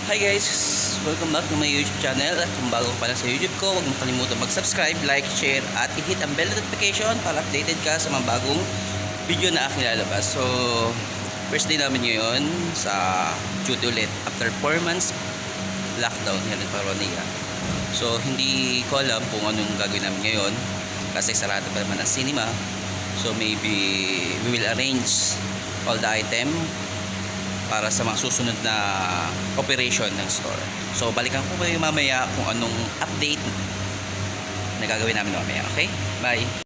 Hi guys! Welcome back to my YouTube channel. At kung bago ka pa lang sa YouTube ko, huwag mo kalimutan mag-subscribe, like, share at i-hit ang bell notification para updated ka sa mga bagong video na aking lalabas. So, first day namin ngayon sa duty ulit after 4 months lockdown here in Paronia. So, hindi ko alam kung anong gagawin namin ngayon kasi sarado pa naman ang cinema. So, maybe we will arrange all the item para sa mga susunod na operation ng store. So, balikan ko kayo mamaya kung anong update na gagawin namin mamaya. Okay? Bye!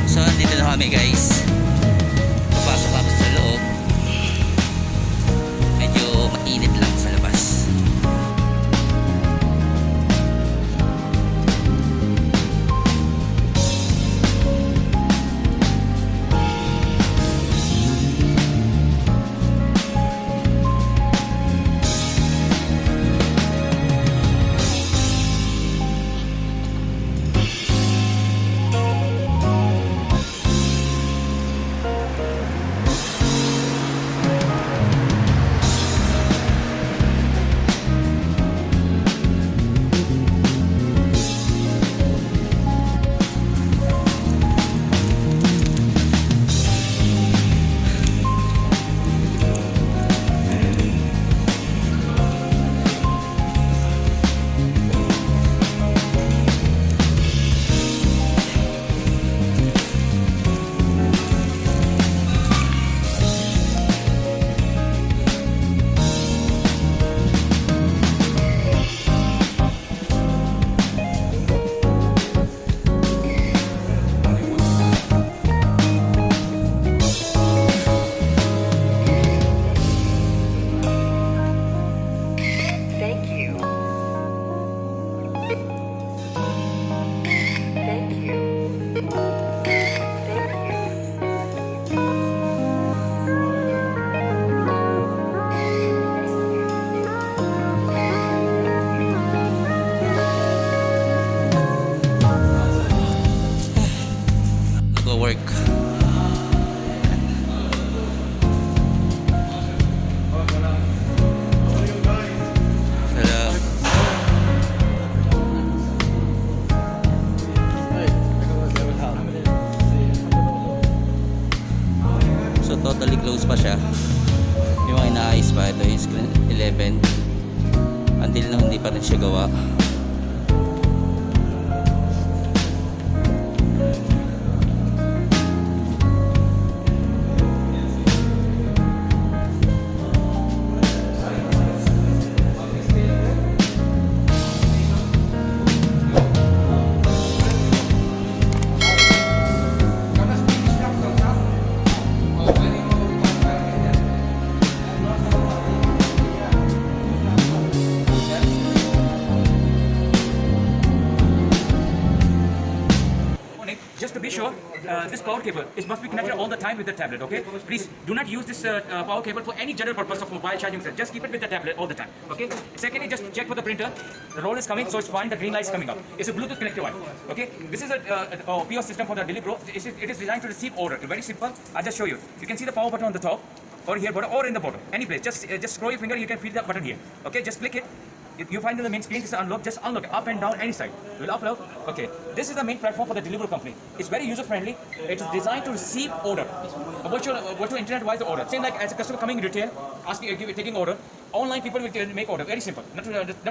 So, dito na kami guys. Papasok kami sa loob. Medyo mainit lang sa labas. work. Hello. So totally closed pa siya. Yung mga inaayos pa, ito yung screen 11 until na hindi pa rin siya gawa. Just to be sure, this power cable must be connected all the time with the tablet, okay? Please do not use this power cable for any general purpose of mobile charging set. Just keep it with the tablet all the time, okay? Secondly, just check for the printer. The roll is coming, so it's fine. The green light is coming up. It's a Bluetooth connected one, okay? This is a POS system for the Deli Pro. It is designed to receive order. Very simple. I'll just show you. You can see the power button on the top, or here, or in the bottom, any place. Just scroll your finger. You can feel the button here, okay? Just click it. If you find in the main screen, this is unlock, just unlock it, up and down, any side. We'll upload. Okay. This is the main platform for the Deliveroo company. It's very user friendly. It is designed to receive order. Virtual internet wise order. Same like as a customer coming in retail, asking, taking order. Online people will make order. Very simple. Not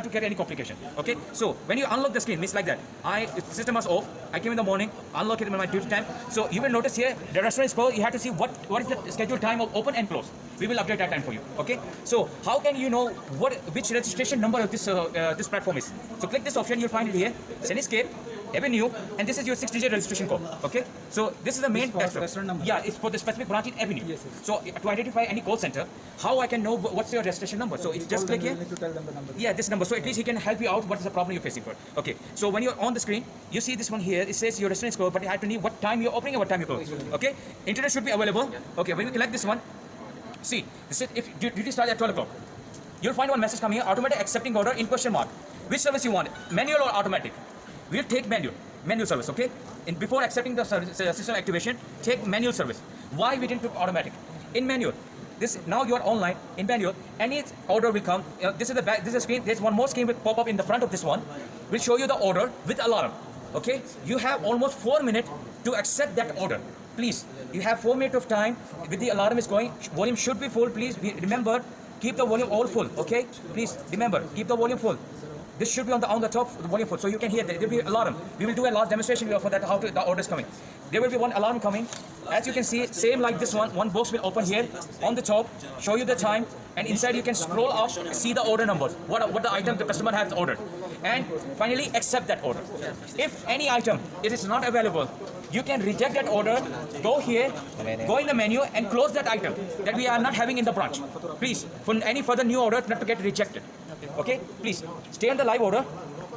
to get any complication. Okay. So when you unlock the screen, it's like that. The system was off. I came in the morning, unlock it in my duty time. So you will notice here the restaurant is closed. You have to see what is the scheduled time of open and close. We will update that time for you. Okay. So how can you know which registration number of this platform is? So click this option. You'll find it here. Cityscape, Avenue, and this is your 6-digit registration code. Okay. So this is the main restaurant number. Yeah, it's for the specific branch in Avenue. Yes. So to identify any call center, how I can know what's your registration number? So it's just click here. To tell them the number. Yeah, this number. So at least he can help you out. What is the problem you're facing for? Okay. So when you're on the screen, you see this one here. It says your restaurant is closed, but you have to know what time you're opening and what time you're closed. Okay. Internet should be available. Okay. When you select this one, see, this is if duty starts at 12 o'clock. You'll find one message coming here, automatic accepting order in question mark. Which service you want, manual or automatic? We'll take manual service, okay? And before accepting the service, system activation, take manual service. Why we didn't put automatic? In manual, now you are online, in manual, any order will come. This is the back, this is a screen, there's one more screen will pop up in the front of this one. Will show you the order with alarm, okay? You have almost 4 minutes to accept that order. Please, you have 4 minutes of time. With the alarm is going, volume should be full. Please remember, keep the volume all full. Okay? Please remember, keep the volume full. This should be on the top, the volume full, so you can hear. There will be alarm. We will do a last demonstration for that. How the order is coming. There will be one alarm coming. As you can see, same like this one. One box will open here on the top, show you the time, and inside you can scroll up, see the order number. What the item the customer has ordered, and finally accept that order. If any item it is not available, you can reject that order, go here, go in the menu and close that item that we are not having in the branch. Please, for any further new order not to get rejected. Okay, please stay on the live order.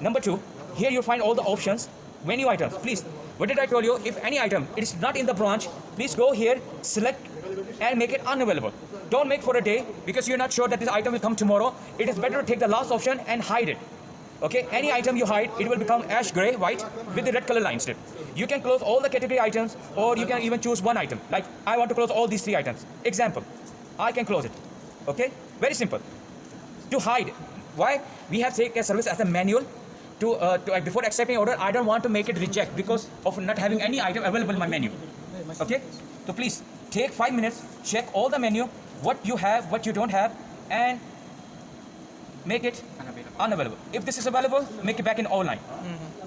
Number 2, here you'll find all the options, menu items. Please, what did I tell you? If any item it is not in the branch, please go here, select and make it unavailable. Don't make for a day because you're not sure that this item will come tomorrow. It is better to take the last option and hide it. Okay, any item you hide, it will become ash gray, white with the red color line strip. You can close all the category items, or you can even choose one item. Like I want to close all these 3 items. Example, I can close it. Okay, very simple. To hide, why we have taken a service as a manual. Before accepting order, I don't want to make it reject because of not having any item available in my menu. Okay, so please take 5 minutes, check all the menu, what you have, what you don't have, and make it unavailable. If this is available, make it back in online.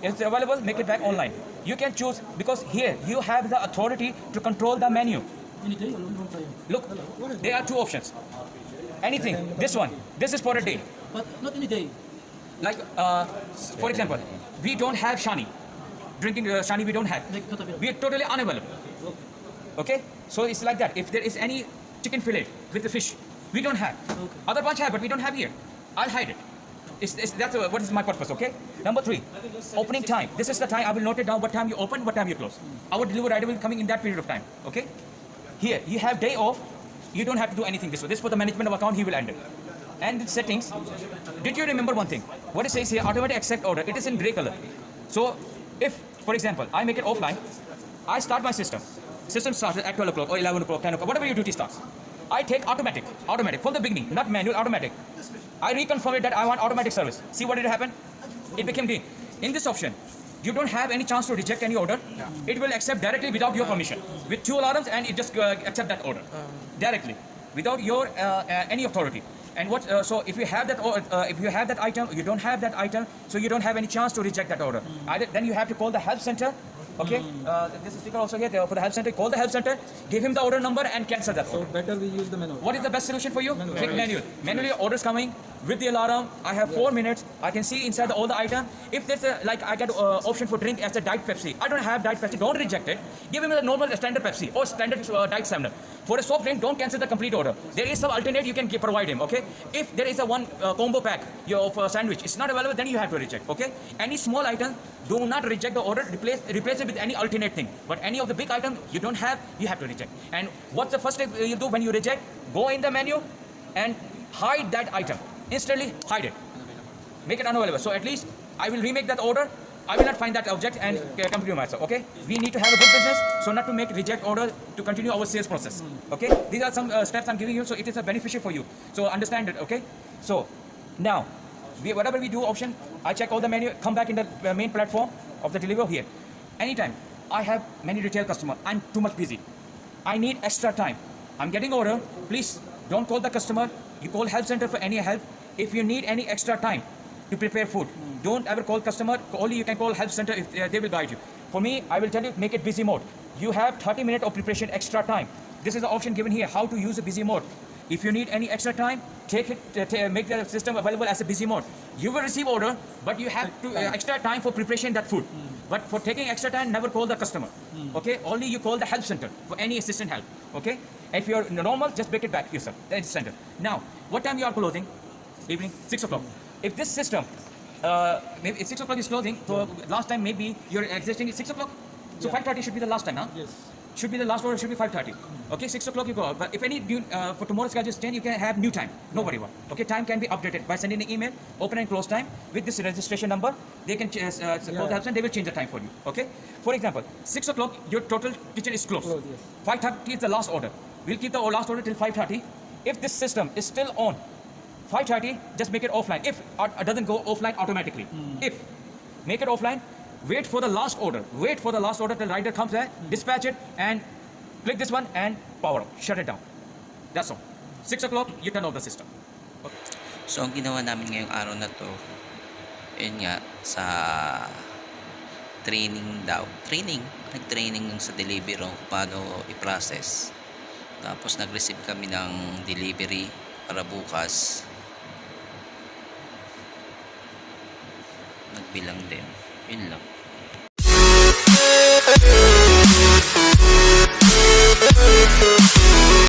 If it's available, make it back online. You can choose because here you have the authority to control the menu. Look, there are 2 options. Anything. This one. This is for a day. But not any day. Like, for example, we don't have Shani. Drinking Shani, we don't have. We are totally unavailable. Okay? So it's like that. If there is any chicken fillet with the fish, we don't have. Okay. Other bunch have, but we don't have here. I'll hide it. That's what is my purpose, okay? Number 3, opening time. This is the time. I will note it down what time you open, what time you close. Our delivery rider will coming in that period of time, okay? Here, you have day off. You don't have to do anything this way. This is for the management of account, he will handle. And the settings, did you remember one thing? What it says here, automatic accept order. It is in gray color. So, if, for example, I make it offline, I start my system. System started at 12 o'clock or 11 o'clock, 10 o'clock, whatever your duty starts. I take automatic from the beginning, not manual, automatic. I reconfirm it that I want automatic service. See what did happen? It became green. In this option, you don't have any chance to reject any order. It will accept directly without your permission. With 2 alarms, and it just accept that order directly without your any authority. And what? So if you have that, if you have that item, you don't have that item, so you don't have any chance to reject that order. Then you have to call the help center. Okay, this is sticker also here for the help center. Call the help center, give him the order number, and cancel that order. So better we use the manual. What is the best solution for you? Click manual. Manually, orders coming with the alarm. I have 4 minutes. I can see inside all the item. If there's a, like I get option for drink as a Diet Pepsi, I don't have Diet Pepsi. Don't reject it. Give him the normal standard Pepsi or standard Diet 7. For a soft drink, don't cancel the complete order. There is some alternate you can provide him. Okay. If there is a one combo pack of sandwich, it's not available, then you have to reject. Okay. Any small item, do not reject the order. Replace it with any alternate thing. But any of the big item you don't have, you have to reject. And what's the first step you do when you reject? Go in the menu and hide that item. Instantly hide it. Make it unavailable. So at least I will remake that order. I will not find that object and continue myself. Okay. We need to have a good business, so not to make reject order to continue our sales process. Okay. These are some steps I'm giving you, so it is beneficial for you. So understand it. Okay. So now, whatever we do option, I check all the menu, come back in the main platform of the deliver here. Anytime I have many retail customer, I'm too much busy. I need extra time. I'm getting order. Please don't call the customer. You call help center for any help. If you need any extra time to prepare food, don't ever call customer. Only you can call help center if they will guide you. For me, I will tell you, make it busy mode. You have 30 minutes of preparation extra time. This is the option given here, how to use a busy mode. If you need any extra time, take it, make the system available as a busy mode. You will receive order, but you have to extra time for preparation that food. But for taking extra time, never call the customer. Okay, only you call the help center for any assistant help. Okay, if you're normal, just break it back yourself. The center. Now, what time you are closing? Evening, 6 o'clock. If this system, maybe if 6 o'clock is closing, so last time maybe you're existing at 6 o'clock. So 5:30 should be the last time, huh? Yes. Should be the last order, should be 5:30. Okay, 6 o'clock you go out. But if any new, for tomorrow's schedule is 10, you can have new time. No worry about. Okay, time can be updated by sending an email, open and close time with this registration number. They can call the help and they will change the time for you. Okay. For example, 6 o'clock your total kitchen is closed. Closed, yes. 5:30 is the last order. We'll keep the last order till 5:30. If this system is still on, 5:30, just make it offline. If it doesn't go offline automatically. If make it offline. Wait for the last order. Wait for the last order till rider comes there, dispatch it, and click this one and power off. Shut it down. That's all. 6 o'clock, you turn off the system. Okay. So ang ginawa namin ngayong araw na to, yun nga, sa training daw. Nag-training sa delivery kung paano i-process. Tapos nag-receive kami ng delivery para bukas. Nagbilang din. Yun lang.